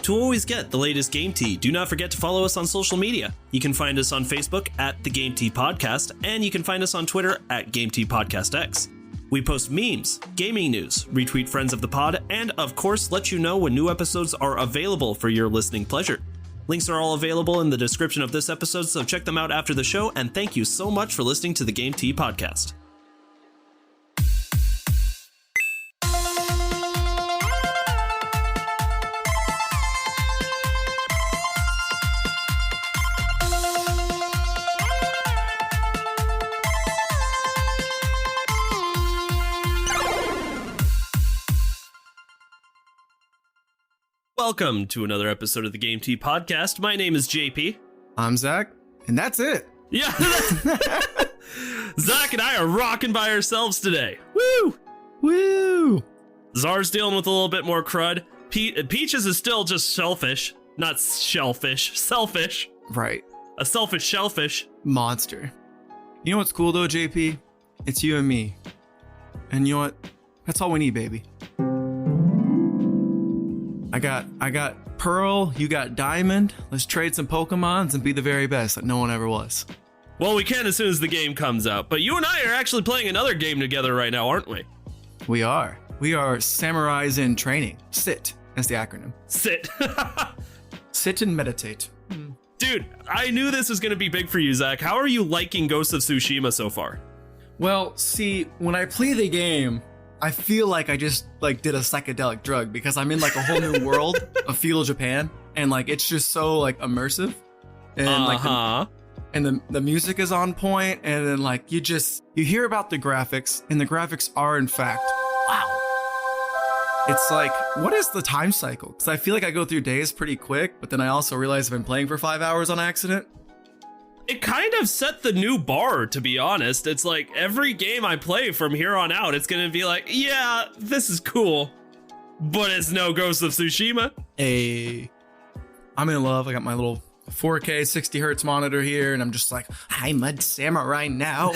To always get the latest Game Tea, do not forget to follow us on social media. You can find us on Facebook at The Game Tea Podcast, and you can find us on Twitter at Game Tea Podcast X. We post memes, gaming news, retweet friends of the pod, and of course let you know when new episodes are available for your listening pleasure. Links are all available in the description of this episode, so check them out after the show, and thank you so much for listening to the Game Tea Podcast. Welcome to another episode of the Game Tea Podcast. My name is JP. I'm Zach, and that's it. Yeah, Zach and I are rocking by ourselves today. Woo! Woo! Czar's dealing with a little bit more crud. Peaches is still just shellfish. Not shellfish, selfish. Right. A selfish shellfish. Monster. You know what's cool though, JP? It's you and me. And you know what? That's all we need, baby. I got Pearl, you got Diamond. Let's trade some Pokemons and be the very best that no one ever was. Well, we can as soon as the game comes out, but you and I are actually playing another game together right now, aren't we? We are. We are samurais in training. SIT. That's the acronym. SIT. Sit and meditate. Dude, I knew this was going to be big for you, Zach. How are you liking Ghost of Tsushima so far? Well, see, when I play the game, I feel like I just did a psychedelic drug because I'm in a whole new world of feudal Japan, and it's just so immersive, and and the music is on point, and then you hear about the graphics, and the graphics are in fact wow. It's what is the time cycle? Because I feel like I go through days pretty quick, but then I also realize I've been playing for 5 hours on accident. It kind of set the new bar, to be honest. It's every game I play from here on out, it's gonna be yeah, this is cool, but it's no Ghost of Tsushima. Hey, I'm in love. I got my little 4K 60 hertz monitor here, and I'm just I'm a samurai now.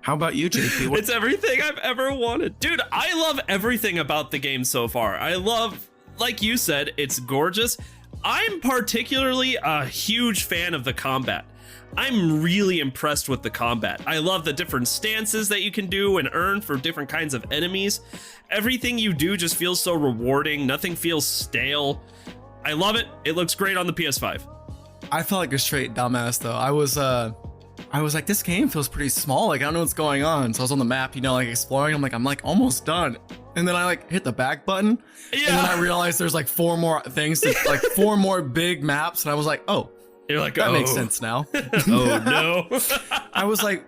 How about you, JP? It's everything I've ever wanted. Dude, I love everything about the game so far. I love, like you said, it's gorgeous. I'm particularly a huge fan of the combat. I'm really impressed with the combat. I love the different stances that you can do and earn for different kinds of enemies. Everything you do just feels so rewarding. Nothing feels stale. I love it. It looks great on the PS5. I felt like a straight dumbass though. I was like, this game feels pretty small. I don't know what's going on. So I was on the map, exploring. I'm almost done. And then I hit the back button. Yeah. And then I realized there's 4 more things, 4 more big maps. And I was like, oh, you're that makes sense now. Oh no. I was like,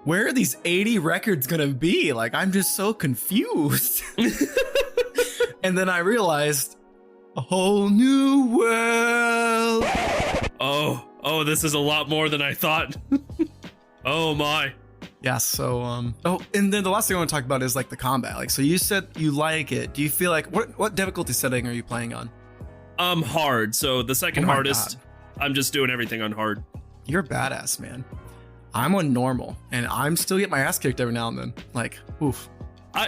where are these 80 records gonna be? I'm just so confused. And then I realized a whole new world. Oh, this is a lot more than I thought. Oh my. Yeah, so, and then the last thing I want to talk about is the combat. So you said you like it. Do you feel what difficulty setting are you playing on? Hard. So the second hardest. God. I'm just doing everything on hard. You're a badass, man. I'm on normal, and I'm still getting my ass kicked every now and then. Oof.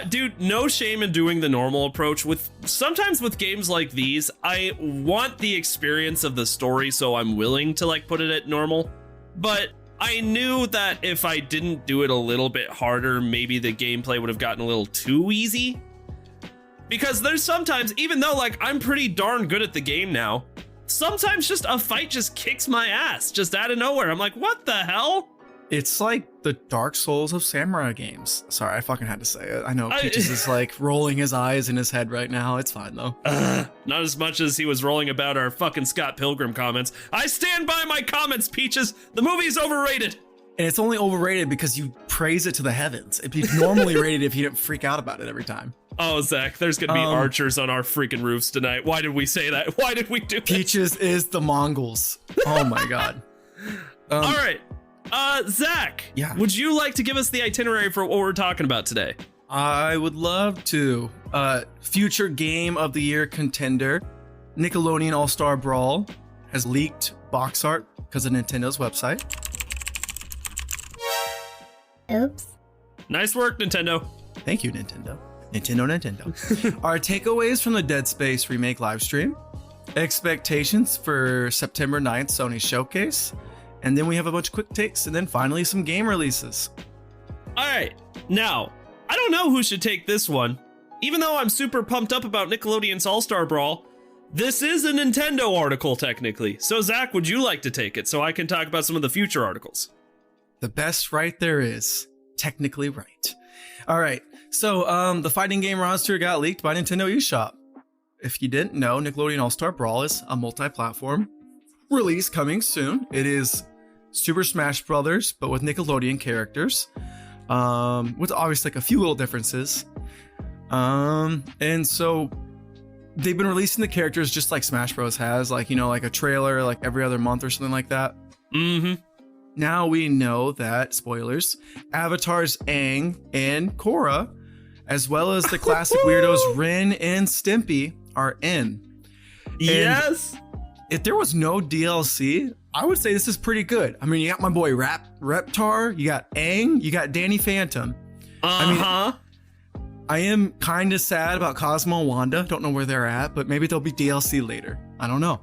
Dude, no shame in doing the normal approach. Sometimes with games like these, I want the experience of the story, so I'm willing to put it at normal. But I knew that if I didn't do it a little bit harder, maybe the gameplay would have gotten a little too easy. Because there's sometimes, even though I'm pretty darn good at the game now, sometimes just a fight just kicks my ass just out of nowhere. I'm like, what the hell? It's like the Dark Souls of samurai games. Sorry, I fucking had to say it. I know Peaches is rolling his eyes in his head right now. It's fine though. Not as much as he was rolling about our fucking Scott Pilgrim comments. I stand by my comments, Peaches. The movie's overrated. And it's only overrated because you praise it to the heavens. It'd be normally rated if you didn't freak out about it every time. Oh, Zach, there's gonna be archers on our freaking roofs tonight. Why did we say that? Why did we do that? Peaches is the Mongols. Oh my god. All right. Zach, yeah. Would you like to give us the itinerary for what we're talking about today? I would love to. Future Game of the Year contender, Nickelodeon All-Star Brawl, has leaked box art because of Nintendo's website. Oops. Nice work, Nintendo. Thank you, Nintendo. Nintendo. Our takeaways from the Dead Space remake livestream, expectations for September 9th Sony Showcase. And then we have a bunch of quick takes, and then finally some game releases. All right, now, I don't know who should take this one. Even though I'm super pumped up about Nickelodeon's All-Star Brawl, this is a Nintendo article technically. So Zach, would you like to take it so I can talk about some of the future articles? The best right there is. Technically right. All right, so the fighting game roster got leaked by Nintendo eShop. If you didn't know, Nickelodeon All-Star Brawl is a multi-platform release coming soon. It is Super Smash Brothers, but with Nickelodeon characters, with obviously like a few little differences. And so they've been releasing the characters just like Smash Bros has, like, you know, like a trailer like every other month or something like that. Mm-hmm. Now we know that, spoilers, avatars Aang and Korra, as well as the classic weirdos Ren and Stimpy, are in. Yes. And if there was no DLC, I would say this is pretty good. I mean, you got my boy Reptar, you got Aang, you got Danny Phantom. I am kind of sad about Cosmo and Wanda. Don't know where they're at, but maybe there'll be DLC later. I don't know.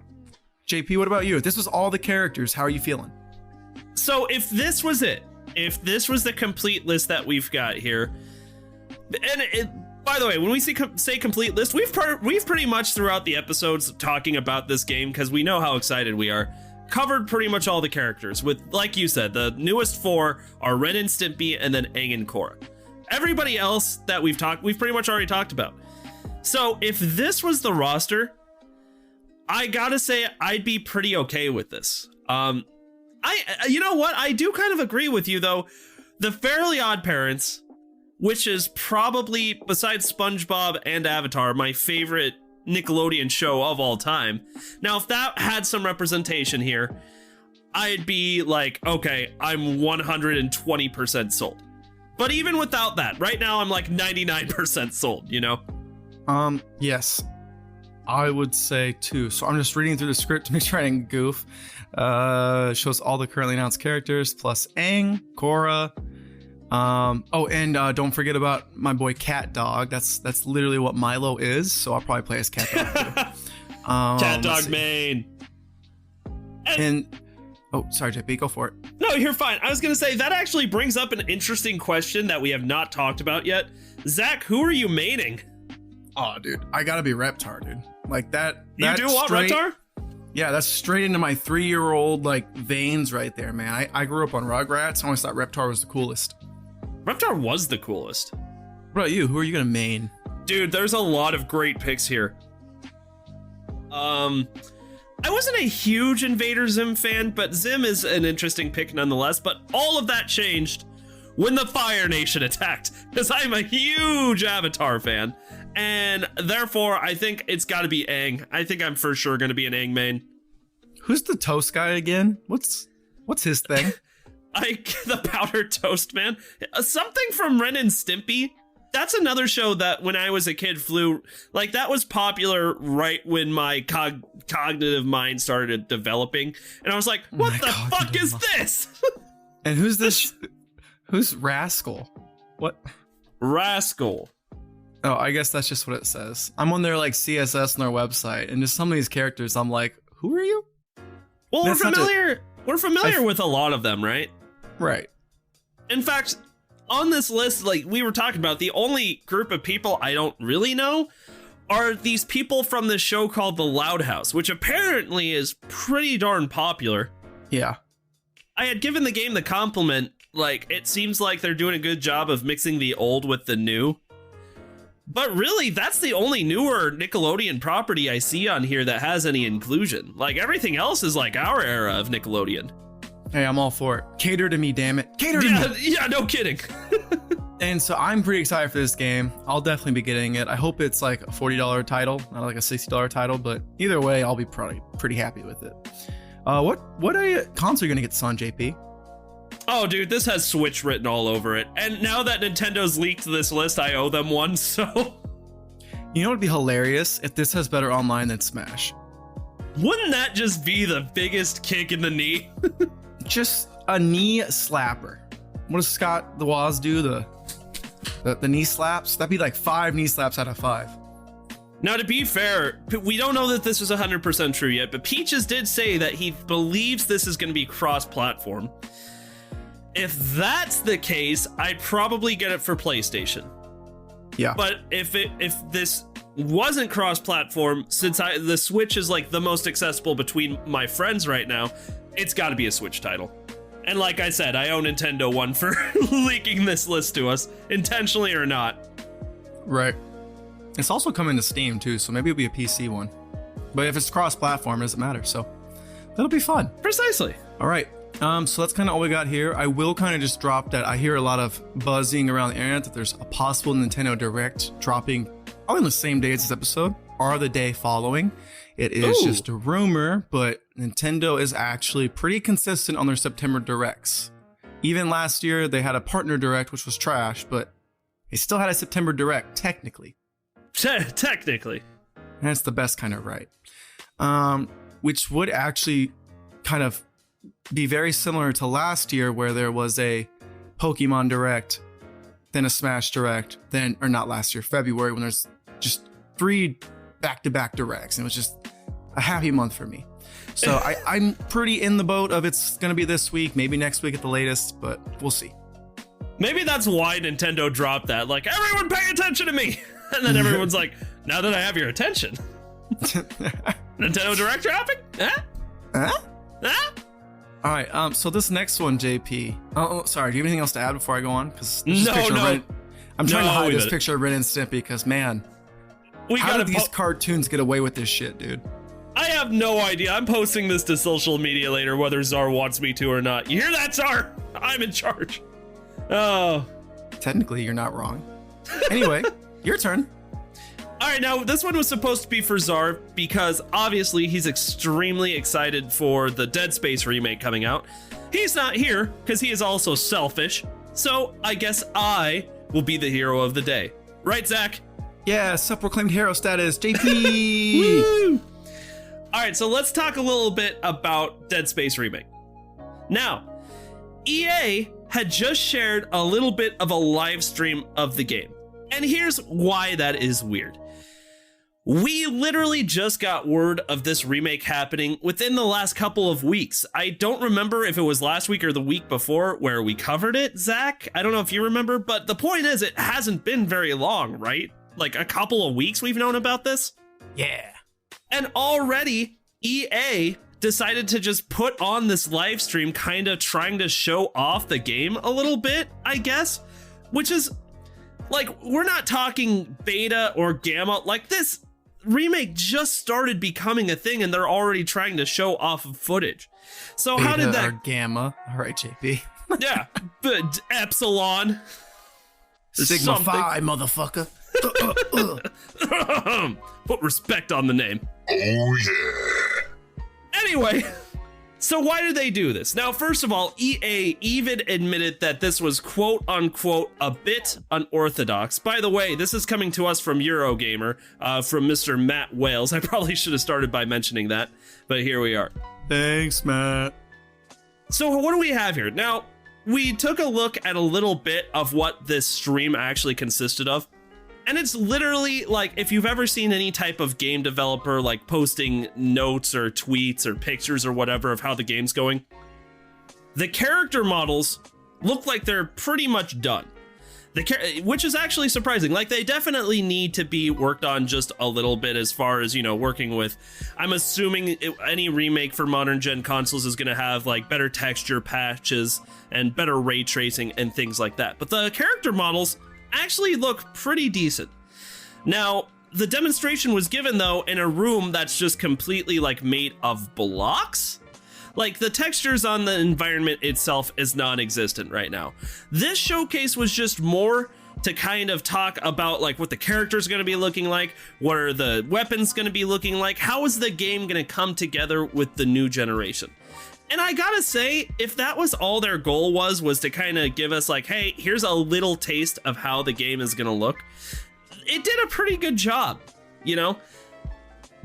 JP, what about you? If this was all the characters, how are you feeling? So if this was it, if this was the complete list that we've got here, and by the way, when we say complete list, we've pretty much throughout the episodes talking about this game, because we know how excited we are, covered pretty much all the characters with, like you said, the newest 4 are Ren and Stimpy and then Aang and Korra. Everybody else that we've pretty much already talked about. So if this was the roster, I gotta say I'd be pretty okay with this. You know what? I do kind of agree with you though. The Fairly Odd Parents, which is probably, besides SpongeBob and Avatar, my favorite Nickelodeon show of all time. Now, if that had some representation here, I'd be like, okay, I'm 120% sold. But even without that, right now I'm like 99% sold, you know? Yes, I would say too. So I'm just reading through the script to make sure I didn't goof. Shows all the currently announced characters plus Aang, Korra. Don't forget about my boy Cat Dog. That's literally what Milo is. So I'll probably play as Cat Dog too. Cat Dog main. Sorry, JP, go for it. No, you're fine. I was gonna say that actually brings up an interesting question that we have not talked about yet. Zach, who are you maining? Oh, dude, I gotta be Reptar, dude. Like that. You do want Reptar? Yeah, that's straight into my 3-year-old like veins right there, man. I grew up on Rugrats. I always thought Reptar was the coolest. Reptar was the coolest. What about you? Who are you gonna main? Dude, there's a lot of great picks here. I wasn't a huge Invader Zim fan, but Zim is an interesting pick nonetheless. But all of that changed when the Fire Nation attacked, because I'm a huge Avatar fan. And therefore, I think it's got to be Aang. I think I'm for sure going to be an Aang main. Who's the toast guy again? What's his thing? The powdered toast man. Something from Ren and Stimpy. That's another show that when I was a kid flew, like that was popular right when my cognitive mind started developing. And I was like, what the fuck is this? And who's this? Who's Rascal? What? Rascal. Oh, I guess that's just what it says. I'm on their like CSS on their website, and just some of these characters, I'm like, who are you? Well, we're familiar with a lot of them, right? Right. In fact, on this list, like we were talking about, the only group of people I don't really know are these people from this show called The Loud House, which apparently is pretty darn popular. Yeah. I had given the game the compliment, like, it seems like they're doing a good job of mixing the old with the new. But really, that's the only newer Nickelodeon property I see on here that has any inclusion. Like, everything else is like our era of Nickelodeon. Hey, I'm all for it. Cater to me, damn it. Cater to me. Yeah, no kidding. And so I'm pretty excited for this game. I'll definitely be getting it. I hope it's like a $40 title, not like a $60 title, but either way, I'll be probably pretty happy with it. What console are you gonna get this on, JP? Oh, dude, this has Switch written all over it. And now that Nintendo's leaked this list, I owe them one, so... You know what would be hilarious? If this has better online than Smash. Wouldn't that just be the biggest kick in the knee? Just a knee slapper. What does Scott the Woz do? The knee slaps? That'd be like 5 knee slaps out of 5. Now, to be fair, we don't know that this is 100% true yet, but Peaches did say that he believes this is going to be cross-platform. If that's the case, I'd probably get it for PlayStation. Yeah. But if this wasn't cross-platform, since the Switch is like the most accessible between my friends right now, it's got to be a Switch title. And like I said, I owe Nintendo one for leaking this list to us, intentionally or not. Right. It's also coming to Steam too, so maybe it'll be a PC one. But if it's cross-platform, it doesn't matter, so that'll be fun. Precisely. All right. So that's kind of all we got here. I will kind of just drop that. I hear a lot of buzzing around the internet that there's a possible Nintendo Direct dropping probably on the same day as this episode or the day following. It is just a rumor, but Nintendo is actually pretty consistent on their September Directs. Even last year, they had a partner Direct, which was trash, but they still had a September Direct, technically. Technically. And that's the best kind of right. Which would actually kind of be very similar to last year, where there was a Pokemon Direct, then a Smash Direct, then, or not last year, February, when there's just 3 back-to-back Directs. And it was just a happy month for me. So I'm pretty in the boat of it's going to be this week, maybe next week at the latest, but we'll see. Maybe that's why Nintendo dropped that. Like, everyone pay attention to me! And then everyone's like, now that I have your attention. Nintendo Direct dropping? Huh? Huh? All right, so this next one, JP. Oh, sorry. Do you have anything else to add before I go on? Because I'm trying to hide this picture of Ren and Stimpy because, man, how did these cartoons get away with this shit, dude? I have no idea. I'm posting this to social media later, whether Czar wants me to or not. You hear that, Czar? I'm in charge. Oh. Technically, you're not wrong. Anyway, your turn. All right, now this one was supposed to be for Czar because obviously he's extremely excited for the Dead Space remake coming out. He's not here because he is also selfish. So I guess I will be the hero of the day. Right, Zach? Yeah, self-proclaimed hero status, JP! Woo! All right, so let's talk a little bit about Dead Space remake. Now, EA had just shared a little bit of a live stream of the game. And here's why that is weird. We literally just got word of this remake happening within the last couple of weeks. I don't remember if it was last week or the week before where we covered it, Zach. I don't know if you remember, but the point is it hasn't been very long, right? Like a couple of weeks we've known about this? Yeah. And already EA decided to just put on this live stream kind of trying to show off the game a little bit, I guess, which is like, we're not talking beta or gamma. Like, this remake just started becoming a thing and they're already trying to show off footage. So beta how did that? Or gamma. All right, JP. Yeah, but epsilon. Sigma Phi, motherfucker. Put respect on the name. Oh, yeah. Anyway, so why did they do this? Now, first of all, EA even admitted that this was quote unquote a bit unorthodox. By the way, this is coming to us from Eurogamer, from Mr. Matt Wales. I probably should have started by mentioning that, but here we are. Thanks, Matt. So what do we have here? Now, we took a look at a little bit of what this stream actually consisted of. And it's literally like, if you've ever seen any type of game developer like posting notes or tweets or pictures or whatever of how the game's going, the character models look like they're pretty much done. Which is actually surprising. Like, they definitely need to be worked on just a little bit as far as, you know, working with, I'm assuming any remake for modern gen consoles is going to have like better texture patches and better ray tracing and things like that. But the character models actually look pretty decent. Now, the demonstration was given though in a room that's just completely like made of blocks. Like, the textures on the environment itself is non-existent right now. This showcase was just more to kind of talk about like what the character's going to be looking like, what are the weapons going to be looking like, how is the game going to come together with the new generation. And I gotta say, if that was all their goal was to kind of give us like, hey, here's a little taste of how the game is gonna look, it did a pretty good job, you know?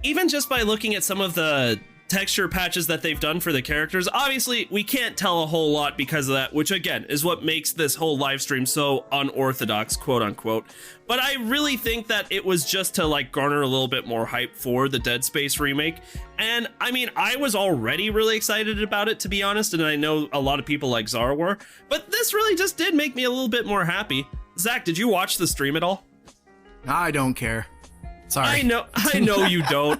Even just by looking at some of the texture patches that they've done for the characters. Obviously, we can't tell a whole lot because of that, which again is what makes this whole live stream so unorthodox, quote unquote. But I really think that it was just to like garner a little bit more hype for the Dead Space remake. And I mean, I was already really excited about it, to be honest, and I know a lot of people like Zara were, but this really just did make me a little bit more happy. Zach, did you watch the stream at all? I don't care. Sorry. I know you don't.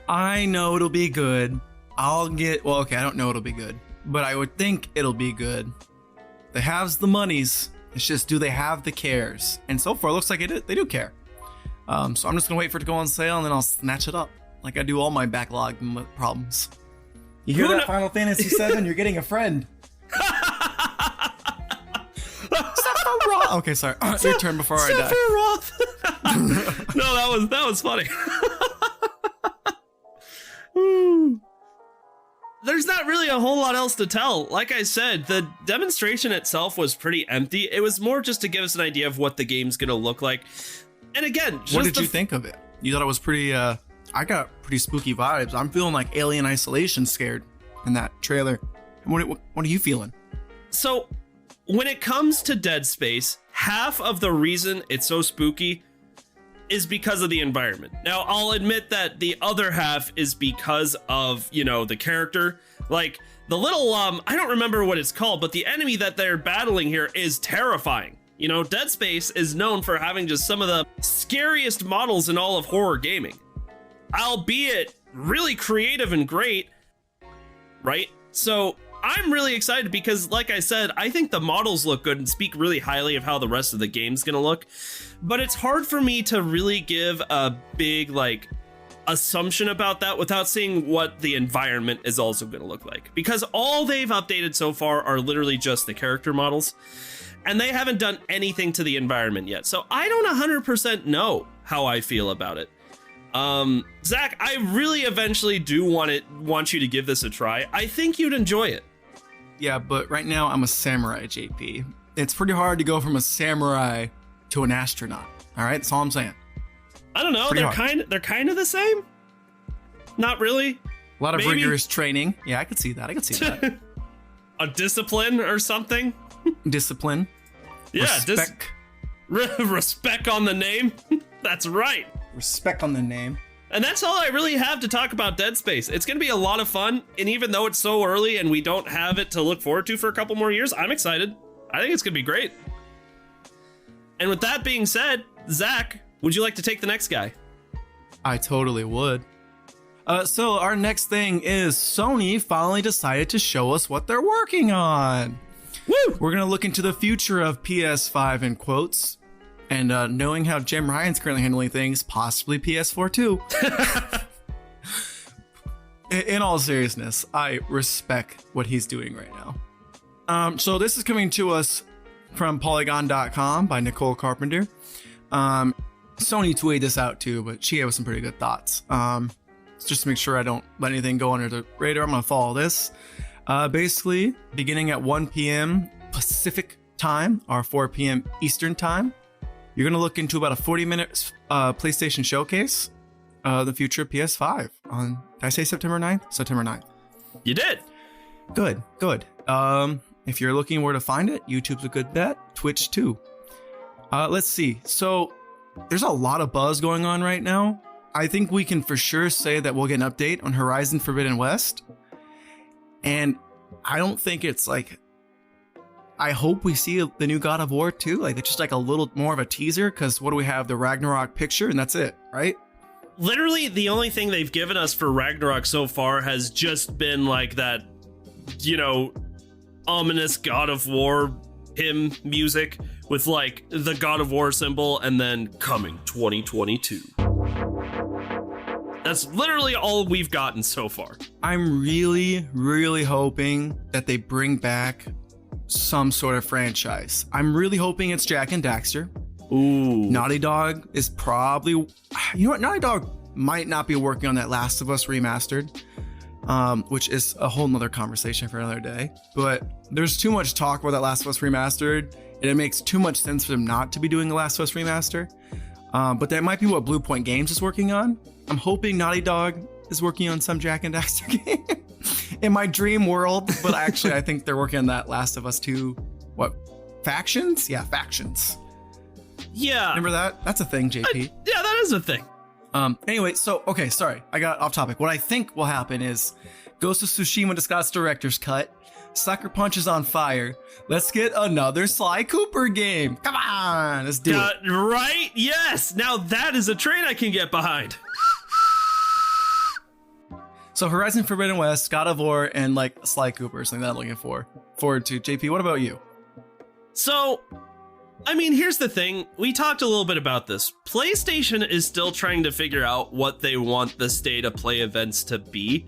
I know it'll be good. I don't know it'll be good, but I would think it'll be good. They have the monies. It's just, do they have the cares? And so far, it looks like they do care. So I'm just gonna wait for it to go on sale, and then I'll snatch it up, like I do all my backlog problems. You hear that, Final Fantasy VII? You're getting a friend. Okay, sorry. Your turn before I die. No, that was funny. There's not really a whole lot else to tell. Like I said, the demonstration itself was pretty empty. It was more just to give us an idea of what the game's gonna look like. And again, what did you think of it? You thought it was pretty, I got pretty spooky vibes. I'm feeling like Alien Isolation scared in that trailer. What are you feeling? So, when it comes to Dead Space, half of the reason it's so spooky is because of the environment. Now, I'll admit that the other half is because of, the character. Like, the little, I don't remember what it's called, but the enemy that they're battling here is terrifying. Dead Space is known for having just some of the scariest models in all of horror gaming. Albeit really creative and great, right? So, I'm really excited because, like I said, I think the models look good and speak really highly of how the rest of the game's gonna look. But it's hard for me to really give a big, assumption about that without seeing what the environment is also gonna look like. Because all they've updated so far are literally just the character models. And they haven't done anything to the environment yet. So I don't 100% know how I feel about it. Zach, I really eventually do want you to give this a try. I think you'd enjoy it. Yeah, but right now I'm a samurai, JP. It's pretty hard to go from a samurai to an astronaut. All right, that's all I'm saying. I don't know. They're kind of the same. Not really. A lot of rigorous training. Yeah, I could see that. A discipline or something. Discipline. Yeah, respect. Respect on the name. That's right. Respect on the name. And that's all I really have to talk about Dead Space. It's going to be a lot of fun, and even though it's so early and we don't have it to look forward to for a couple more years, I'm excited. I think it's going to be great. And with that being said, Zach, would you like to take the next guy? I totally would. So our next thing is Sony finally decided to show us what they're working on. Woo! We're going to look into the future of PS5 in quotes. And knowing how Jim Ryan's currently handling things, possibly PS4 too. In all seriousness, I respect what he's doing right now. So this is coming to us from Polygon.com by Nicole Carpenter. Sony tweeted this out too, but she gave us some pretty good thoughts. Just to make sure I don't let anything go under the radar, I'm going to follow this. Basically, beginning at 1 p.m. Pacific time, or 4 p.m. Eastern time, you're going to look into about a 40-minute PlayStation showcase, the future of PS5 on, did I say September 9th? September 9th. You did. Good. If you're looking where to find it, YouTube's a good bet. Twitch too. Let's see. So there's a lot of buzz going on right now. I think we can for sure say that we'll get an update on Horizon Forbidden West. And I don't think it's I hope we see the new God of War too. It's just a little more of a teaser, because what do we have? The Ragnarok picture, and that's it, right? Literally, the only thing they've given us for Ragnarok so far has just been that, ominous God of War hymn music with the God of War symbol and then coming 2022. That's literally all we've gotten so far. I'm really, really hoping that they bring back some sort of franchise. I'm really hoping it's Jak and Daxter. Ooh. Naughty Dog is probably... Naughty Dog might not be working on that Last of Us remastered, which is a whole nother conversation for another day. But there's too much talk about that Last of Us remastered, and it makes too much sense for them not to be doing the Last of Us remaster. But that might be what Blue Point Games is working on. I'm hoping Naughty Dog is working on some Jack and Daxter game in my dream world, but actually I think they're working on that Last of Us 2, Factions? Yeah, Factions. Yeah. Remember that? That's a thing, JP. Yeah, that is a thing. Anyway, so, okay, sorry, I got off topic. What I think will happen is Ghost of Tsushima just got its director's cut. Sucker Punch is on fire. Let's get another Sly Cooper game. Come on, let's do it. Right? Yes. Now that is a train I can get behind. So Horizon Forbidden West, God of War, and like Sly Cooper, something that I'm looking forward to. JP, what about you? So, I mean, here's the thing. We talked a little bit about this. PlayStation is still trying to figure out what they want the state of play events to be,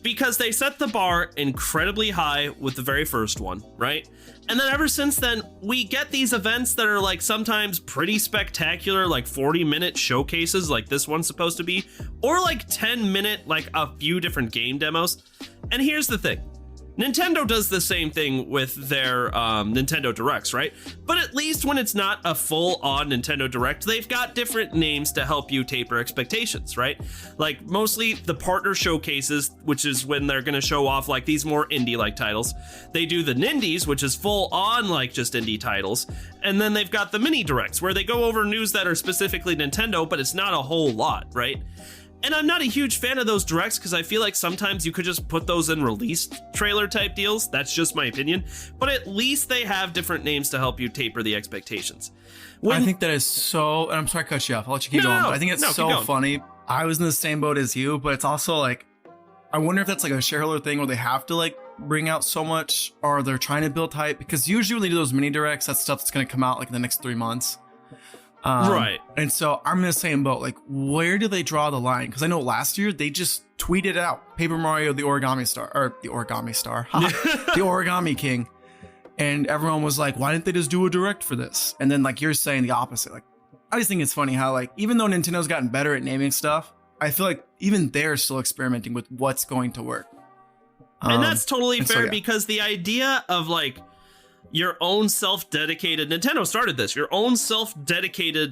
because they set the bar incredibly high with the very first one, right? And then ever since then, we get these events that are like sometimes pretty spectacular, like 40-minute showcases like this one's supposed to be, or like 10-minute, like a few different game demos. And here's the thing. Nintendo does the same thing with their Nintendo Directs, right? But at least when it's not a full-on Nintendo Direct, they've got different names to help you taper expectations, right? Like mostly the partner showcases, which is when they're going to show off like these more indie-like titles. They do the Nindies, which is full-on like just indie titles. And then they've got the mini Directs, where they go over news that are specifically Nintendo, but it's not a whole lot, right? And I'm not a huge fan of those directs because I feel like sometimes you could just put those in release trailer type deals. That's just my opinion. But at least they have different names to help you taper the expectations. I think that is so, and I'm sorry to cut you off. I'll let you keep going. But I think it's so funny. I was in the same boat as you, but it's also like, I wonder if that's like a shareholder thing where they have to like bring out so much, or they're trying to build hype, because usually when they do those mini directs, that's stuff that's going to come out like in the next 3 months. Right. And so I'm in the same boat. Like, where do they draw the line? Because I know last year they just tweeted out Paper Mario, the Origami Star, the Origami King. And everyone was like, why didn't they just do a direct for this? And then like you're saying the opposite. Like, I just think it's funny how like, even though Nintendo's gotten better at naming stuff, I feel like even they're still experimenting with what's going to work. And that's totally fair, because the idea of like, your own self-dedicated, Nintendo started this, your own self-dedicated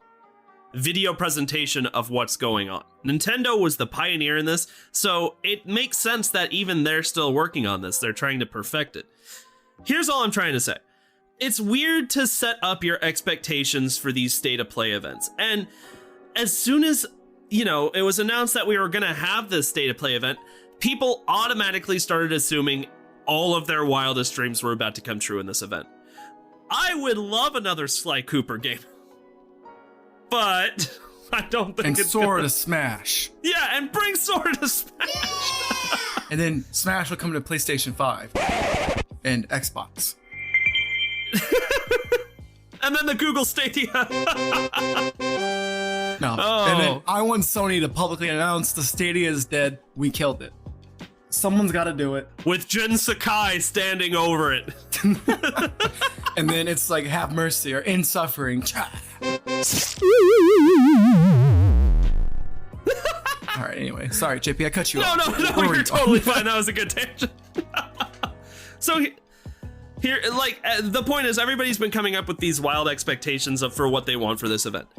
video presentation of what's going on. Nintendo was the pioneer in this, so it makes sense that even they're still working on this. They're trying to perfect it. Here's all I'm trying to say. It's weird to set up your expectations for these state of play events. And as soon as, you know, it was announced that we were going to have this state of play event, people automatically started assuming all of their wildest dreams were about to come true in this event. I would love another Sly Cooper game, but I don't think it's Sora to Smash. Yeah, and bring Sora to Smash. Yeah! And then Smash will come to PlayStation 5 and Xbox. And then the Google Stadia. No. Oh. And then I want Sony to publicly announce the Stadia is dead. We killed it. Someone's got to do it. With Jin Sakai standing over it. And then it's like, have mercy or in suffering. All right, anyway. Sorry, JP, I cut you off. No, you're totally fine. That was a good tangent. So here, like, the point is everybody's been coming up with these wild expectations for what they want for this event.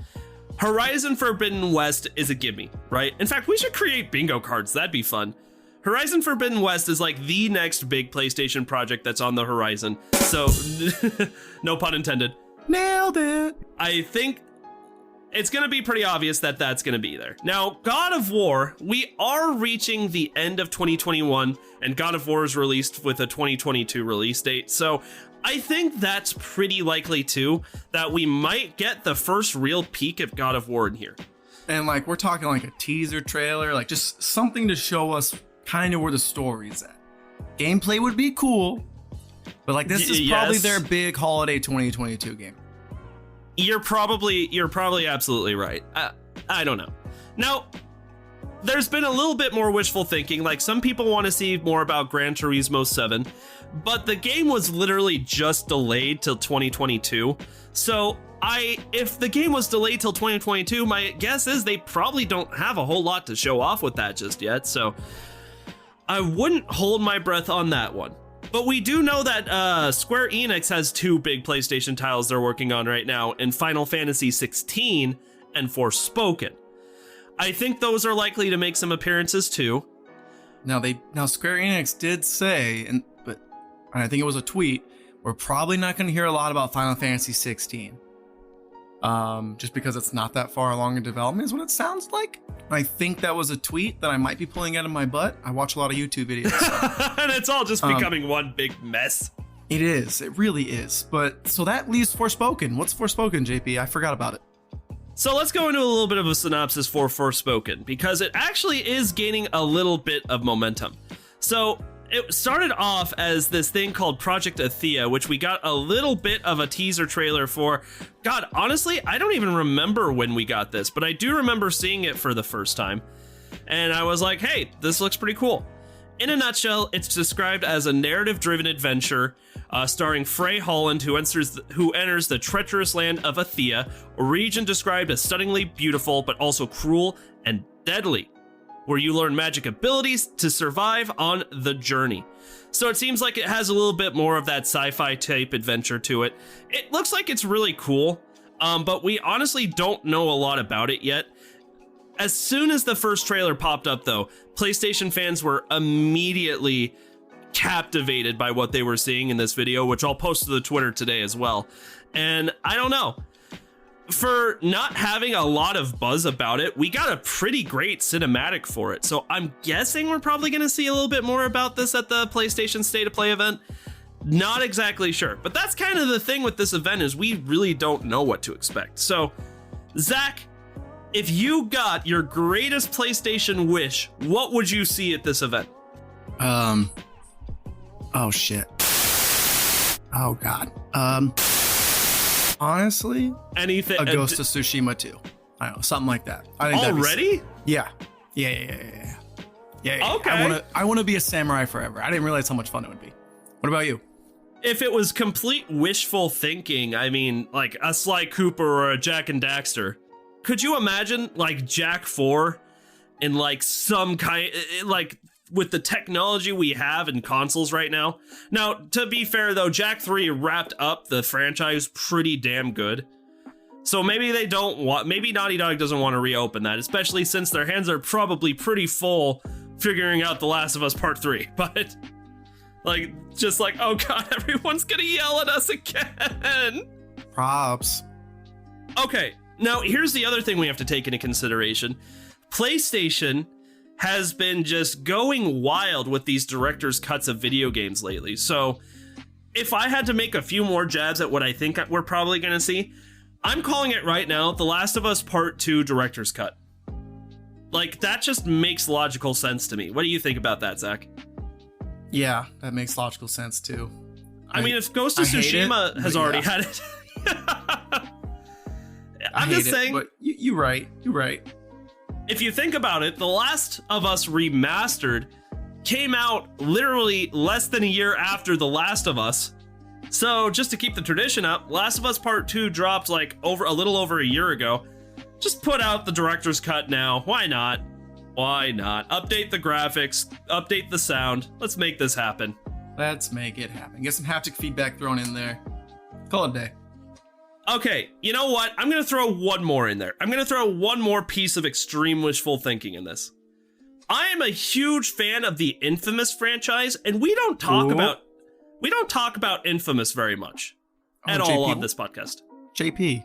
Horizon Forbidden West is a gimme, right? In fact, we should create bingo cards. That'd be fun. Horizon Forbidden West is like the next big PlayStation project that's on the horizon. So, no pun intended. Nailed it. I think it's going to be pretty obvious that that's going to be there. Now, God of War, we are reaching the end of 2021, and God of War is released with a 2022 release date. So, I think that's pretty likely too, that we might get the first real peek of God of War in here. And like, we're talking like a teaser trailer, like just something to show us kind of where the story's at. Gameplay would be cool, but like this is probably their big holiday 2022 game. You're probably absolutely right. I don't know. Now, there's been a little bit more wishful thinking. Like, some people want to see more about Gran Turismo 7, but the game was literally just delayed till 2022. So if the game was delayed till 2022, my guess is they probably don't have a whole lot to show off with that just yet. So I wouldn't hold my breath on that one. But we do know that Square Enix has two big PlayStation titles they're working on right now in Final Fantasy XVI and Forspoken. I think those are likely to make some appearances too. Now Square Enix did say, but I think it was a tweet, we're probably not going to hear a lot about Final Fantasy 16. Just because it's not that far along in development is what it sounds like. I think that was a tweet that I might be pulling out of my butt. I watch a lot of YouTube videos. So. And it's all just becoming one big mess. It is. It really is. But so that leaves Forspoken. What's Forspoken, JP? I forgot about it. So let's go into a little bit of a synopsis for Forspoken, because it actually is gaining a little bit of momentum. So it started off as this thing called Project Athea, which we got a little bit of a teaser trailer for. God, honestly, I don't even remember when we got this, but I do remember seeing it for the first time. And I was like, hey, this looks pretty cool. In a nutshell, it's described as a narrative-driven adventure starring Frey Holland, who enters the treacherous land of Athea, a region described as stunningly beautiful, but also cruel and deadly, where you learn magic abilities to survive on the journey. So it seems like it has a little bit more of that sci-fi type adventure to it. It looks like it's really cool, but we honestly don't know a lot about it yet. As soon as the first trailer popped up, though, PlayStation fans were immediately captivated by what they were seeing in this video, which I'll post to the Twitter today as well. And I don't know. For not having a lot of buzz about it, we got a pretty great cinematic for it. So I'm guessing we're probably going to see a little bit more about this at the PlayStation State of Play event. Not exactly sure. But that's kind of the thing with this event, is we really don't know what to expect. So, Zach, if you got your greatest PlayStation wish, what would you see at this event? Oh shit. Oh god. Honestly, anything. A Ghost of Tsushima 2. I don't know, something like that. I think already? Yeah. Okay. I want to be a samurai forever. I didn't realize how much fun it would be. What about you? If it was complete wishful thinking, I mean, like a Sly Cooper or a Jak and Daxter, could you imagine like Jak 4 in like some kind, like with the technology we have in consoles right now? Now, to be fair though, Jak 3 wrapped up the franchise pretty damn good. So maybe maybe Naughty Dog doesn't want to reopen that, especially since their hands are probably pretty full figuring out The Last of Us Part 3. But like, just like, oh god, everyone's gonna yell at us again. Props. Okay, now here's the other thing we have to take into consideration. PlayStation has been just going wild with these director's cuts of video games lately. So if I had to make a few more jabs at what I think we're probably going to see, I'm calling it right now, The Last of Us Part 2 director's cut. Like, that just makes logical sense to me. What do you think about that, Zach? Yeah, that makes logical sense too. I mean, if Ghost of Tsushima has already had it. I'm just saying. But you're right. You're right. If you think about it, The Last of Us Remastered came out literally less than a year after The Last of Us. So just to keep the tradition up, Last of Us Part 2 dropped like a little over a year ago. Just put out the director's cut now. Why not? Why not? Update the graphics, update the sound. Let's make this happen. Let's make it happen. Get some haptic feedback thrown in there. Call it a day. Okay, you know what? I'm going to throw one more in there. I'm going to throw one more piece of extreme wishful thinking in this. I am a huge fan of the Infamous franchise, and we don't talk about Infamous very much at all on this podcast. JP.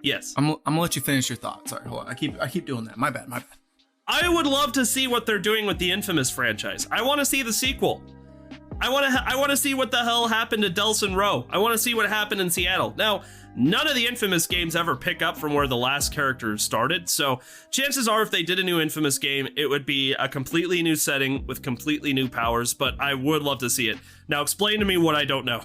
Yes. I'm gonna let you finish your thought. Sorry, hold on. I keep doing that. My bad. I would love to see what they're doing with the Infamous franchise. I want to see the sequel. I want to see what the hell happened to Delson Row. I want to see what happened in Seattle. Now, none of the Infamous games ever pick up from where the last character started, so chances are if they did a new Infamous game, it would be a completely new setting with completely new powers, but I would love to see it. Now, explain to me what I don't know.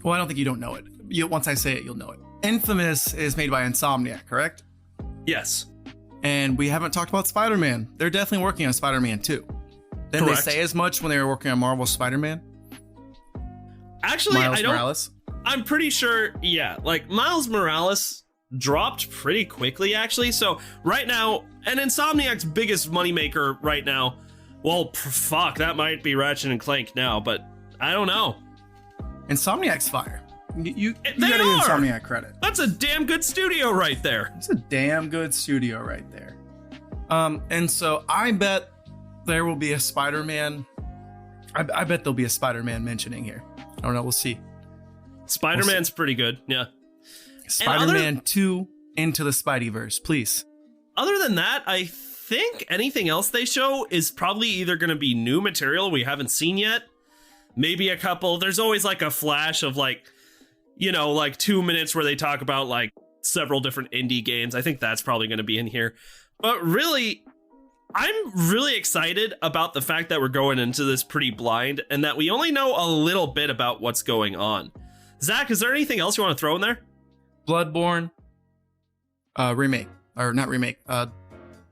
Well, I don't think you don't know it. Once I say it, you'll know it. Infamous is made by Insomniac, correct? Yes. And we haven't talked about Spider-Man. They're definitely working on Spider-Man 2. Didn't they say as much when they were working on Marvel's Spider-Man? Actually, Miles Morales? I'm pretty sure, yeah. Like, Miles Morales dropped pretty quickly, actually. So, right now, and Insomniac's biggest moneymaker right now, well, fuck, that might be Ratchet and Clank now, but I don't know. Insomniac's fire. You gotta give Insomniac credit. That's a damn good studio right there. It's a damn good studio right there. And so I bet there will be a Spider-Man. I bet there'll be a Spider-Man mentioning here. I don't know. We'll see. Spider-Man's pretty good. Yeah. Spider-Man 2 Into the Spideyverse, please. Other than that, I think anything else they show is probably either going to be new material we haven't seen yet. Maybe a couple. There's always like a flash of like, you know, like 2 minutes where they talk about like several different indie games. I think that's probably going to be in here. But really, I'm really excited about the fact that we're going into this pretty blind and that we only know a little bit about what's going on. Zach, is there anything else you want to throw in there? Bloodborne remake, or not remake,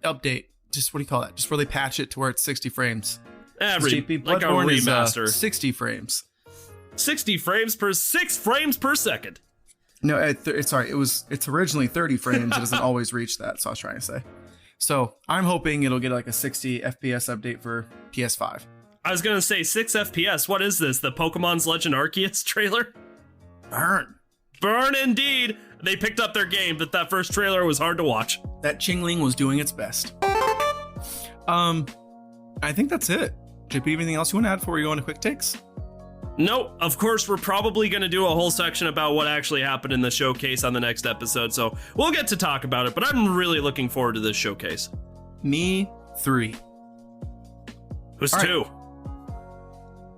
update. Just what do you call that? Just where they patch it to where it's 60 frames. Like a Bloodborne remaster. Is 60 frames. 60 frames per 6 frames per second. No, it's originally 30 frames. It doesn't always reach that. So I was trying to say. So I'm hoping it'll get like a 60 FPS update for PS5. I was going to say 6 FPS. What is this? The Pokemon's Legend Arceus trailer? Burn indeed. They picked up their game, but that first trailer was hard to watch. That Chingling was doing its best. I think that's it. JP, anything else you want to add before we go into quick takes? No, of course, we're probably going to do a whole section about what actually happened in the showcase on the next episode, so we'll get to talk about it, but I'm really looking forward to this showcase. Me, 3. Who's All 2?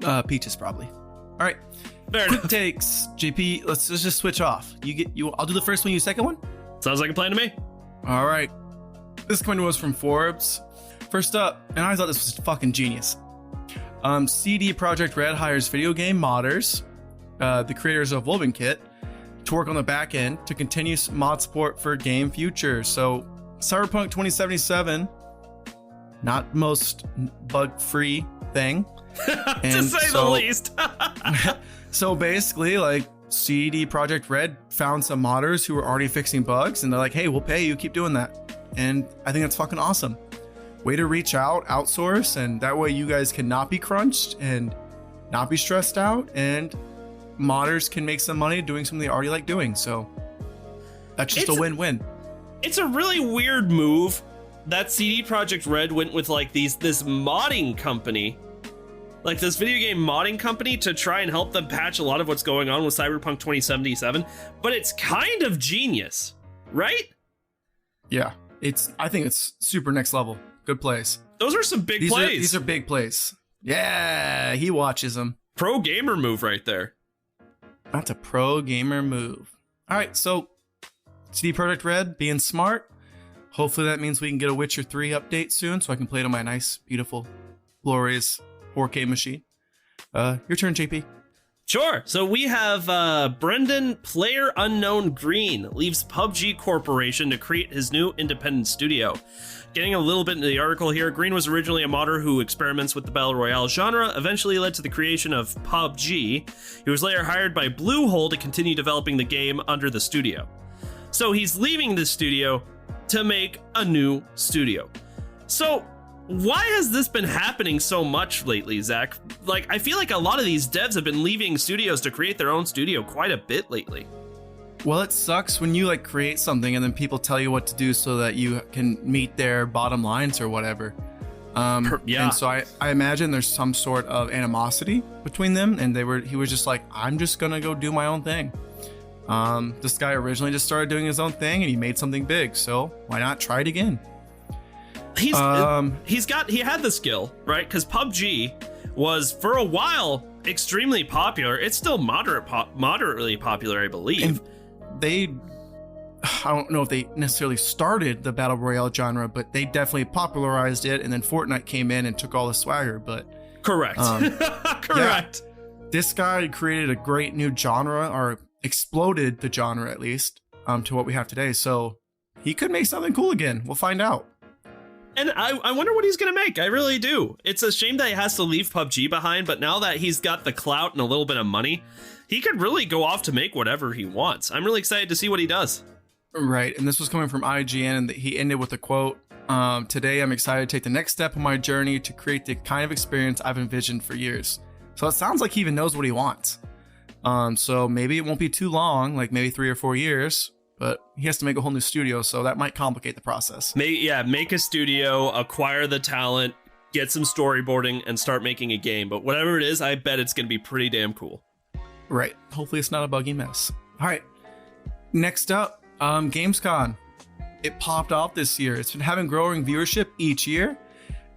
Right. Peaches, probably. All right. Fair Quick enough. takes. JP, let's just switch off. I'll do the first one, you second one? Sounds like a plan to me. All right. This coming to us from Forbes. First up, and I thought this was fucking genius. CD Projekt Red hires video game modders, the creators of Kit, to work on the back end to continue mod support for game future. So, Cyberpunk 2077, not most bug-free thing. To say the least. So basically, like, CD Projekt Red found some modders who were already fixing bugs, and they're like, hey, we'll pay you, keep doing that. And I think that's fucking awesome. Way to reach out, outsource, and that way you guys can not be crunched and not be stressed out, and modders can make some money doing something they already like doing. So that's just a win-win. It's a really weird move that CD Projekt Red went with like this modding company, like this video game modding company, to try and help them patch a lot of what's going on with Cyberpunk 2077. But it's kind of genius, right? Yeah, I think it's super next level. Good plays. Those are some big plays. These are big plays. Yeah, he watches them. Pro gamer move right there. That's a pro gamer move. All right, so CD Projekt Red being smart. Hopefully that means we can get a Witcher 3 update soon so I can play it on my nice, beautiful, glorious 4K machine. Your turn, JP. Sure. So we have Brendan Player Unknown Green leaves PUBG Corporation to create his new independent studio. Getting a little bit into the article here, Green was originally a modder who experiments with the Battle Royale genre, eventually led to the creation of PUBG. He was later hired by Bluehole to continue developing the game under the studio. So he's leaving the studio to make a new studio. So why has this been happening so much lately, Zach? Like, I feel like a lot of these devs have been leaving studios to create their own studio quite a bit lately. Well, it sucks when you like create something and then people tell you what to do so that you can meet their bottom lines or whatever. Yeah. And so I imagine there's some sort of animosity between them, and he was just like, I'm just gonna go do my own thing. This guy originally just started doing his own thing and he made something big, so why not try it again? He had the skill, right? Because PUBG was for a while extremely popular. It's still moderately popular, I believe. And I don't know if they necessarily started the Battle Royale genre, but they definitely popularized it, and then Fortnite came in and took all the swagger, but... Correct. Correct. Yeah, this guy created a great new genre, or exploded the genre at least, to what we have today, so he could make something cool again. We'll find out. And I wonder what he's going to make. I really do. It's a shame that he has to leave PUBG behind, but now that he's got the clout and a little bit of money, he could really go off to make whatever he wants. I'm really excited to see what he does. Right, and this was coming from IGN, and he ended with a quote, today I'm excited to take the next step in my journey to create the kind of experience I've envisioned for years. So it sounds like he even knows what he wants. So maybe it won't be too long, like maybe 3 or 4 years, but he has to make a whole new studio, so that might complicate the process. Make a studio, acquire the talent, get some storyboarding, and start making a game. But whatever it is, I bet it's going to be pretty damn cool. Right. Hopefully it's not a buggy mess. All right. Next up, Gamescom. It popped off this year. It's been having growing viewership each year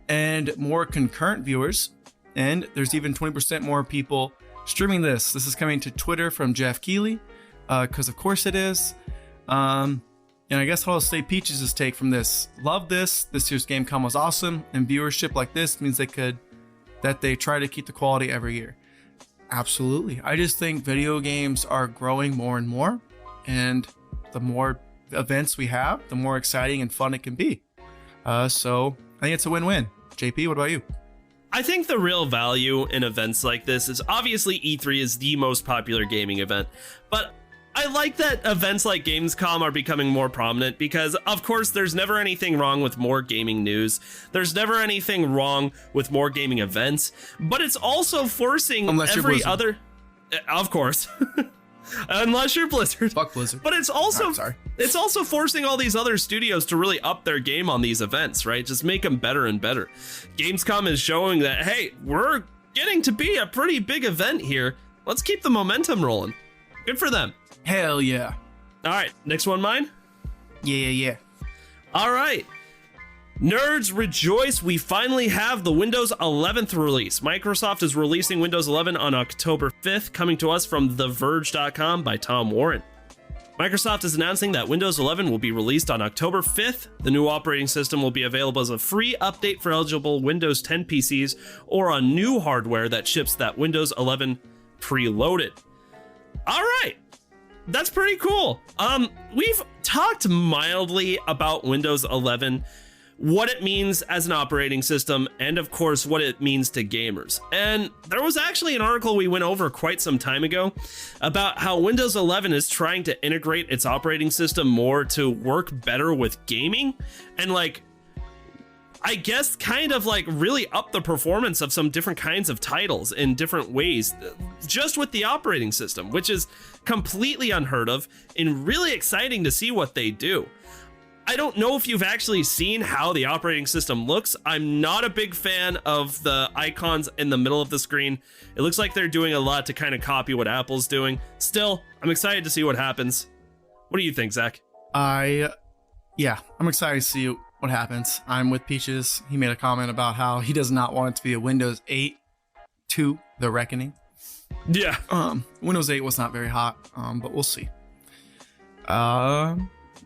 and more concurrent viewers. And there's even 20% more people streaming this. This is coming to Twitter from Jeff Keighley, because of course it is. And I guess I'll say Peaches' take from this. Love this. This year's Gamescom was awesome, and viewership like this means that they try to keep the quality every year. Absolutely. I just think video games are growing more and more, and the more events we have, the more exciting and fun it can be. So I think it's a win-win. JP, what about you? I think the real value in events like this is obviously E3 is the most popular gaming event, but I like that events like Gamescom are becoming more prominent because, of course, there's never anything wrong with more gaming news. There's never anything wrong with more gaming events, but it's also forcing every other... Of course. Unless you're Blizzard. Fuck Blizzard. But it's also forcing all these other studios to really up their game on these events, right? Just make them better and better. Gamescom is showing that, hey, we're getting to be a pretty big event here. Let's keep the momentum rolling. Good for them. Hell yeah. All right, next one mine? Yeah. All right. Nerds rejoice, we finally have the Windows 11th release. Microsoft is releasing Windows 11 on October 5th, coming to us from TheVerge.com by Tom Warren. Microsoft is announcing that Windows 11 will be released on October 5th. The new operating system will be available as a free update for eligible Windows 10 PCs or on new hardware that ships that Windows 11 preloaded. All right. That's pretty cool. We've talked mildly about Windows 11, what it means as an operating system, and of course what it means to gamers. And there was actually an article we went over quite some time ago about how Windows 11 is trying to integrate its operating system more to work better with gaming and I guess kind of really up the performance of some different kinds of titles in different ways just with the operating system, which is completely unheard of and really exciting to see what they do. I don't know if you've actually seen how the operating system looks. I'm not a big fan of the icons in the middle of the screen. It looks like they're doing a lot to kind of copy what Apple's doing. Still, I'm excited to see what happens. What do you think, Zach? I'm excited to see what happens. I'm with Peaches. He made a comment about how he does not want it to be a Windows 8 to The Reckoning. Yeah. Windows 8 was not very hot, but we'll see.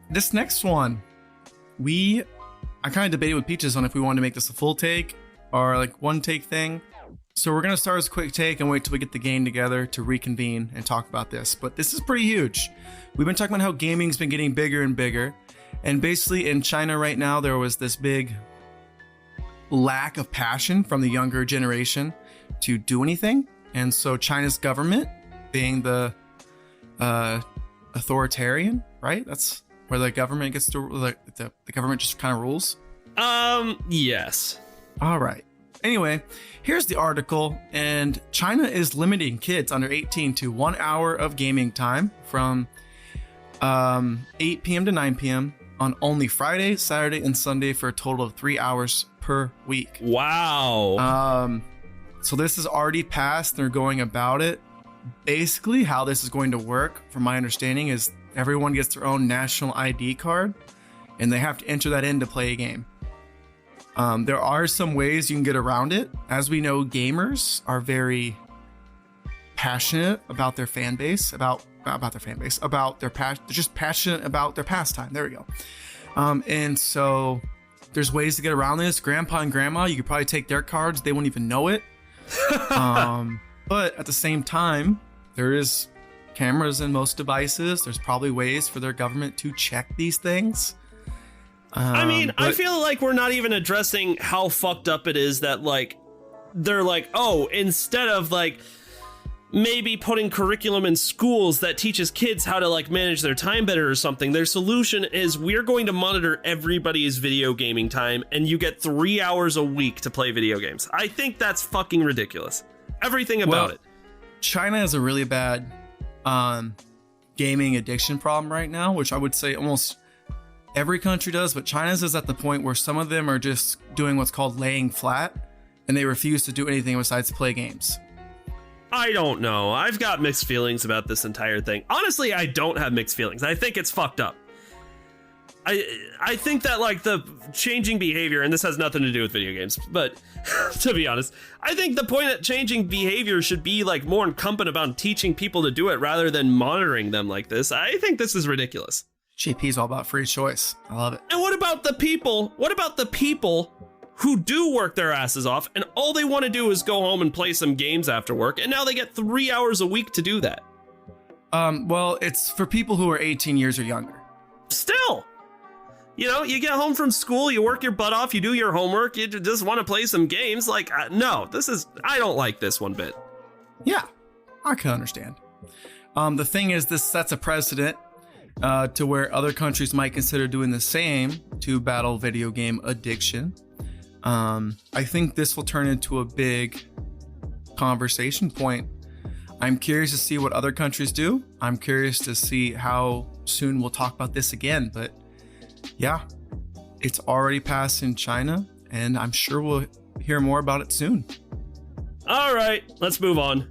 This next one, I kind of debated with Peaches on if we wanted to make this a full take or one take thing. So we're going to start as a quick take and wait till we get the game together to reconvene and talk about this. But this is pretty huge. We've been talking about how gaming's been getting bigger and bigger. And basically in China right now, there was this big lack of passion from the younger generation to do anything. And so China's government, being the authoritarian, right? That's where the government gets to, the government just kind of rules. Yes. All right. Anyway, here's the article. And China is limiting kids under 18 to 1 hour of gaming time from 8 p.m. to 9 p.m. on only Friday, Saturday, and Sunday for a total of 3 hours per week. Wow. So this is already passed. They're going about it. Basically, how this is going to work, from my understanding, is everyone gets their own national ID card, and they have to enter that in to play a game. There are some ways you can get around it. As we know, gamers are very passionate about their fan base, they're just passionate about their pastime. There we go. And so there's ways to get around this. Grandpa and grandma, you could probably take their cards. They won't even know it. But at the same time, there is cameras in most devices. There's probably ways for their government to check these things. I feel like we're not even addressing how fucked up it is that they're instead of maybe putting curriculum in schools that teaches kids how to manage their time better or something, their solution is we're going to monitor everybody's video gaming time and you get 3 hours a week to play video games. I think that's fucking ridiculous. Everything about it. China has a really bad gaming addiction problem right now, which I would say almost every country does, but China's is at the point where some of them are just doing what's called laying flat, and they refuse to do anything besides play games. I don't know. I've got mixed feelings about this entire thing. Honestly, I don't have mixed feelings. I think it's fucked up. I think that like the changing behavior, and this has nothing to do with video games, but to be honest, I think the point of changing behavior should be like more incumbent about teaching people to do it rather than monitoring them like this. I think this is ridiculous. JP's all about free choice. I love it. And what about the people? What about the people who do work their asses off and all they want to do is go home and play some games after work, and now they get 3 hours a week to do that? Well, it's for people who are 18 years or younger. Still. You know, you get home from school, you work your butt off, you do your homework, you just want to play some games. Like, no, I don't like this one bit. Yeah, I can understand. The thing is, this sets a precedent to where other countries might consider doing the same to battle video game addiction. I think this will turn into a big conversation point. I'm curious to see what other countries do. I'm curious to see how soon we'll talk about this again, but yeah, it's already passed in China, and I'm sure we'll hear more about it soon. All right, let's move on.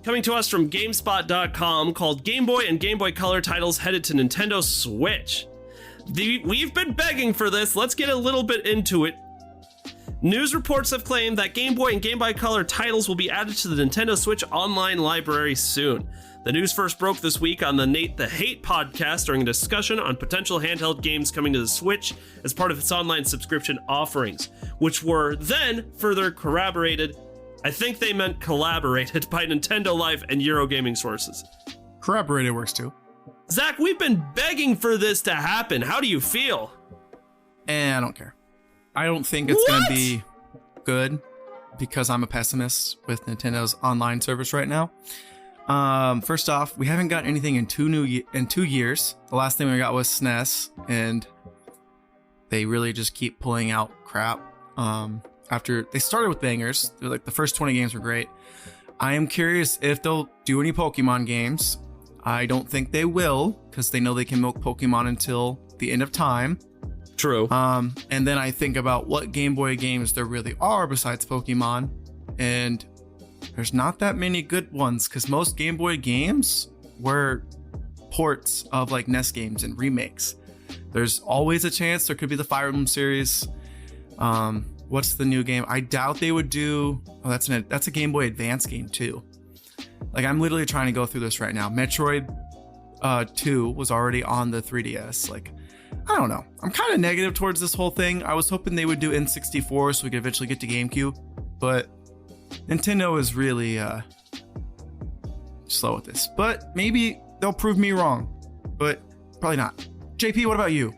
Coming to us from GameSpot.com, called Game Boy and Game Boy Color titles headed to Nintendo Switch. We've been begging for this. Let's get a little bit into it. News reports have claimed that Game Boy and Game Boy Color titles will be added to the Nintendo Switch online library soon. The news first broke this week on the Nate the Hate podcast during a discussion on potential handheld games coming to the Switch as part of its online subscription offerings, which were then further corroborated. I think they meant collaborated by Nintendo Life and Eurogaming sources. Corroborated works too. Zach, we've been begging for this to happen. How do you feel? I don't care. I don't think it's going to be good because I'm a pessimist with Nintendo's online service right now. First off, we haven't got anything in 2 years. The last thing we got was SNES, and they really just keep pulling out crap. After they started with bangers, they're like the first 20 games were great. I am curious if they'll do any Pokemon games. I don't think they will, because they know they can milk Pokemon until the end of time. True. And then I think about what Game Boy games there really are besides Pokemon, and there's not that many good ones, because most Game Boy games were ports of like NES games and remakes. There's always a chance there could be the Fire Emblem series. What's the new game? I doubt they would do. Oh, that's a Game Boy Advance game too. Like, I'm literally trying to go through this right now. Metroid 2 was already on the 3DS. Like, I don't know. I'm kind of negative towards this whole thing. I was hoping they would do N64 so we could eventually get to GameCube, but Nintendo is really slow at this. But maybe they'll prove me wrong, but probably not. JP, what about you?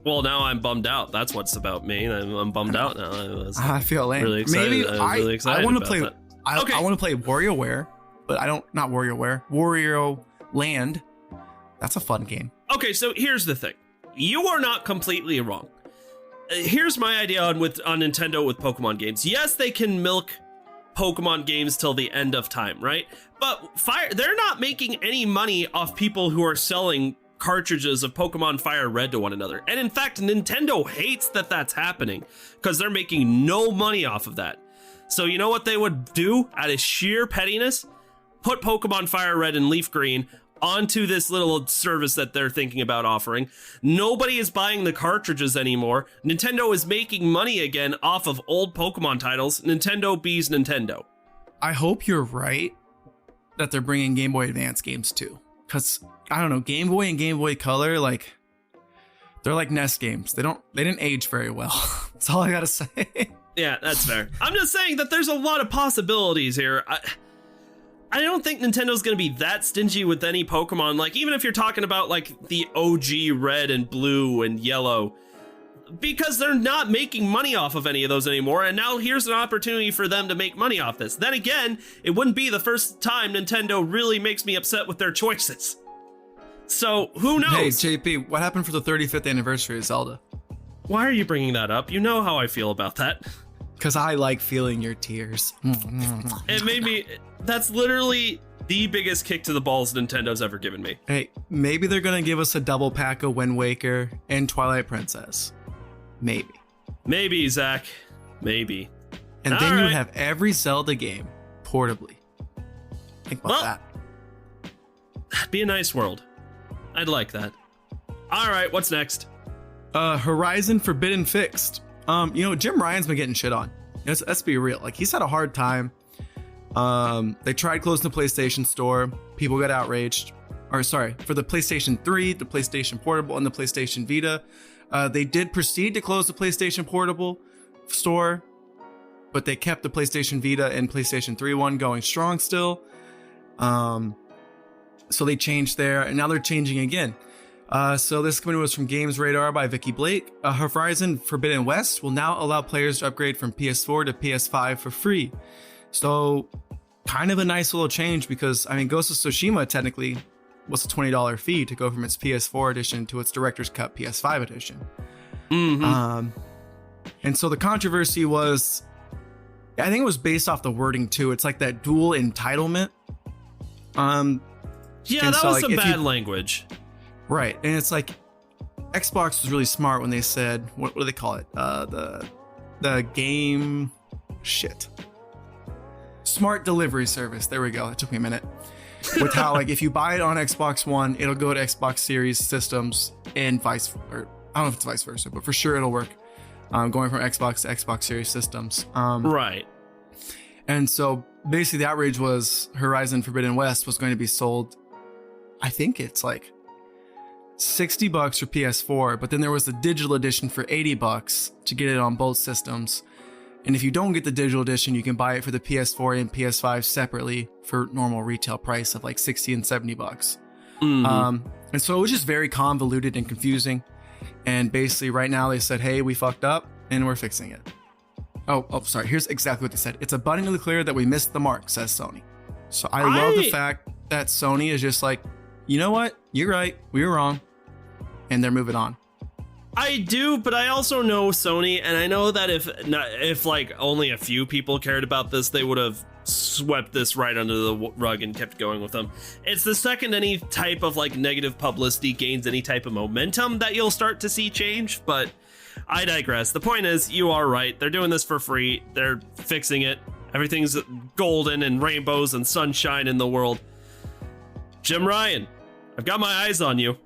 Well, now I'm bummed out. That's what's about me. I'm bummed out now. I feel lame. Really excited. Maybe really excited I want about to play. that. I want to play WarioWare, but not WarioWare. Wario Land. That's a fun game. Okay, so here's the thing. You are not completely wrong. Here's my idea on Nintendo with Pokemon games. Yes, they can milk Pokemon games till the end of time, right? But they're not making any money off people who are selling cartridges of Pokemon Fire Red to one another. And in fact, Nintendo hates that that's happening because they're making no money off of that. So you know what they would do out of sheer pettiness? Put Pokemon Fire Red and Leaf Green onto this little service that they're thinking about offering. Nobody is buying the cartridges anymore. Nintendo is making money again off of old Pokemon titles. Nintendo bees Nintendo. I hope you're right that they're bringing Game Boy Advance games too. Because, I don't know, Game Boy and Game Boy Color, like, they're like NES games. They didn't age very well. That's all I gotta say. Yeah, that's fair. I'm just saying that there's a lot of possibilities here. I don't think Nintendo's going to be that stingy with any Pokemon. Like, even if you're talking about, like, the OG red and blue and yellow, because they're not making money off of any of those anymore, and now here's an opportunity for them to make money off this. Then again, it wouldn't be the first time Nintendo really makes me upset with their choices. So, who knows? Hey, JP, what happened for the 35th anniversary of Zelda? Why are you bringing that up? You know how I feel about that. Because I like feeling your tears. It made me... That's literally the biggest kick to the balls Nintendo's ever given me. Hey, maybe they're gonna give us a double pack of Wind Waker and Twilight Princess. Maybe, Zach. Maybe. And then you have every Zelda game portably. Think about that. That'd be a nice world. I'd like that. All right, what's next? Horizon Forbidden Fixed. Jim Ryan's been getting shit on. Let's be real. Like, he's had a hard time. They tried closing the PlayStation Store. People got outraged. For the PlayStation 3, the PlayStation Portable, and the PlayStation Vita. They did proceed to close the PlayStation Portable store, but they kept the PlayStation Vita and PlayStation 3 one going strong still. So they changed there, and now they're changing again. So this coming was from Games Radar by Vicky Blake. Horizon Forbidden West will now allow players to upgrade from PS4 to PS5 for free. So kind of a nice little change because, Ghost of Tsushima technically was a $20 fee to go from its PS4 edition to its Director's Cut PS5 edition. Mm-hmm. And so the controversy was, I think it was based off the wording too. It's like that dual entitlement. Yeah, that was some bad language. Right, and it's like Xbox was really smart when they said, what do they call it? The game smart delivery service. There we go. That took me a minute. With how, like, if you buy it on Xbox One, it'll go to Xbox Series systems and I don't know if it's vice versa, but for sure it'll work. Going from Xbox to Xbox Series systems. Right. And so basically the outrage was Horizon Forbidden West was going to be sold, I think it's like $60 for PS4, but then there was the digital edition for $80 to get it on both systems. And if you don't get the digital edition, you can buy it for the PS4 and PS5 separately for normal retail price of like $60 and $70. Mm-hmm. And so it was just very convoluted and confusing. And basically right now they said, hey, we fucked up and we're fixing it. Oh, sorry. Here's exactly what they said. It's abundantly clear that we missed the mark, says Sony. So I love the fact that Sony is just like, you know what? You're right. We were wrong. And they're moving on. I do, but I also know Sony, and I know that if like only a few people cared about this, they would have swept this right under the rug and kept going with them. It's the second any type of like negative publicity gains any type of momentum that you'll start to see change, but I digress. The point is, you are right. They're doing this for free. They're fixing it. Everything's golden and rainbows and sunshine in the world. Jim Ryan, I've got my eyes on you.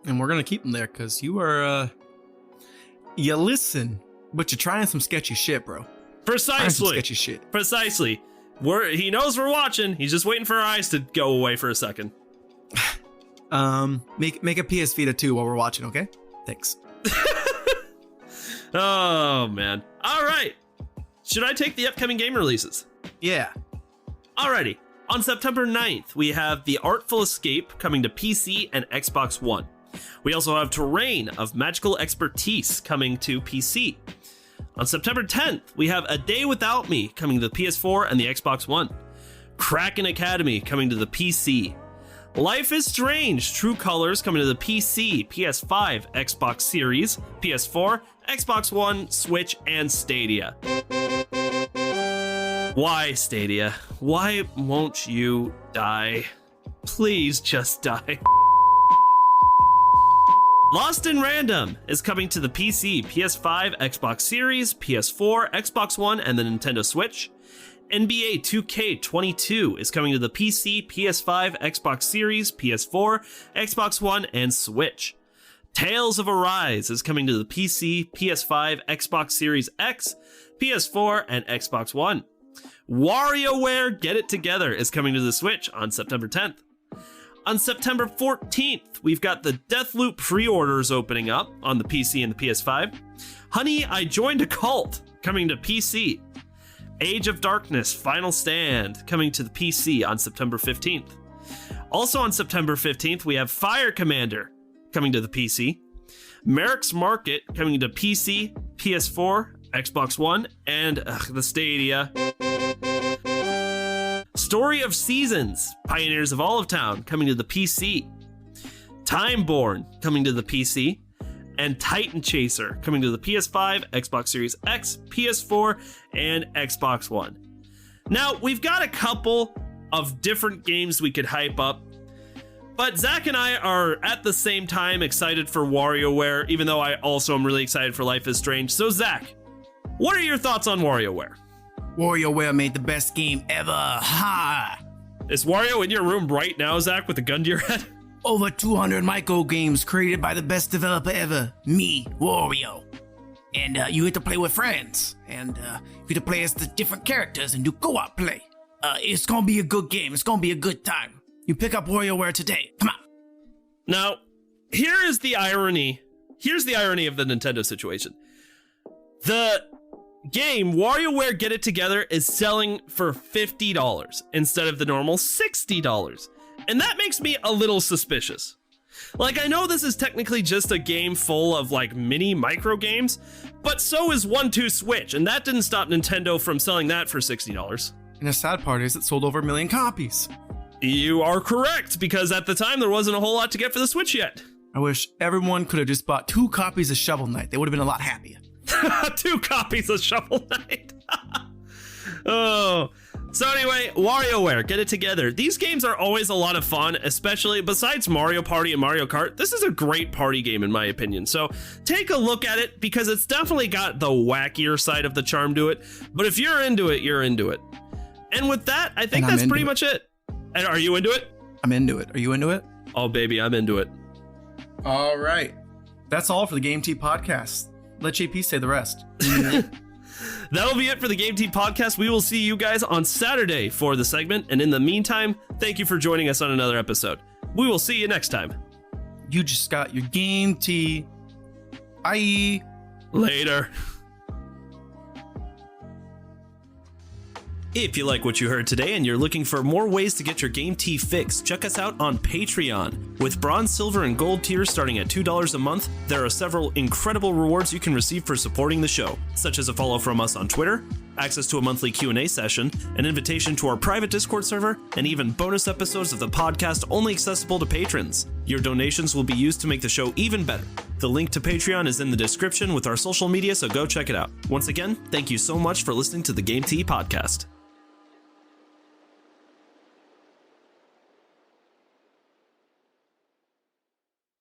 And we're going to keep them there because you are, you listen, but you're trying some sketchy shit, bro. Precisely. Sketchy shit. Precisely. He knows we're watching. He's just waiting for our eyes to go away for a second. Make a PS Vita 2 while we're watching, okay? Thanks. Oh, man. All right. Should I take the upcoming game releases? Yeah. Alrighty. On September 9th, we have The Artful Escape coming to PC and Xbox One. We also have Terrain of Magical Expertise coming to PC. On September 10th, we have A Day Without Me coming to the PS4 and the Xbox One. Kraken Academy coming to the PC. Life is Strange True Colors coming to the PC, PS5, Xbox Series, PS4, Xbox One, Switch, and Stadia. Why, Stadia? Why won't you die? Please just die. Lost in Random is coming to the PC, PS5, Xbox Series, PS4, Xbox One, and the Nintendo Switch. NBA 2K22 is coming to the PC, PS5, Xbox Series, PS4, Xbox One, and Switch. Tales of Arise is coming to the PC, PS5, Xbox Series X, PS4, and Xbox One. WarioWare Get It Together is coming to the Switch on September 10th. On September 14th, we've got the Deathloop pre-orders opening up on the PC and the PS5. Honey, I Joined a Cult coming to PC. Age of Darkness Final Stand coming to the PC on September 15th. Also on September 15th, we have Fire Commander coming to the PC. Merrick's Market coming to PC, PS4, Xbox One, and the Stadia. Story of Seasons, Pioneers of Olive Town coming to the PC. Timeborn coming to the PC. And Titan Chaser coming to the PS5, Xbox Series X, PS4, and Xbox One. Now, we've got a couple of different games we could hype up. But Zach and I are at the same time excited for WarioWare, even though I also am really excited for Life is Strange. So Zach, what are your thoughts on WarioWare? WarioWare made the best game ever. Ha! Is Wario in your room right now, Zach, with a gun to your head? Over 200 micro games created by the best developer ever, me, Wario. And you get to play with friends, and you get to play as the different characters and do co-op play. It's gonna be a good game. It's gonna be a good time. You pick up WarioWare today. Come on. Now, here is the irony. Here's the irony of the Nintendo situation. The game, WarioWare Get It Together, is selling for $50 instead of the normal $60. And that makes me a little suspicious. Like, I know this is technically just a game full of, like, mini micro games, but so is 1-2 Switch, and that didn't stop Nintendo from selling that for $60. And the sad part is it sold over 1 million copies. You are correct, because at the time there wasn't a whole lot to get for the Switch yet. I wish everyone could have just bought 2 copies of Shovel Knight. They would have been a lot happier. 2 copies of Shovel Knight. Oh. So anyway, WarioWare, Get It Together. These games are always a lot of fun, especially besides Mario Party and Mario Kart. This is a great party game in my opinion. So take a look at it because it's definitely got the wackier side of the charm to it. But if you're into it, you're into it. And with that, I think that's pretty much it. And are you into it? I'm into it. Are you into it? Oh, baby, I'm into it. All right. That's all for the Game Tea podcast. Let JP say the rest. That'll be it for the Game Tea podcast. We will see you guys on Saturday for the segment. And in the meantime, thank you for joining us on another episode. We will see you next time. You just got your Game Tea. Bye. Later. If you like what you heard today and you're looking for more ways to get your Game Tea fix, check us out on Patreon. With bronze, silver, and gold tiers starting at $2 a month, there are several incredible rewards you can receive for supporting the show, such as a follow from us on Twitter, access to a monthly Q&A session, an invitation to our private Discord server, and even bonus episodes of the podcast only accessible to patrons. Your donations will be used to make the show even better. The link to Patreon is in the description with our social media, so go check it out. Once again, thank you so much for listening to the Game Tea podcast.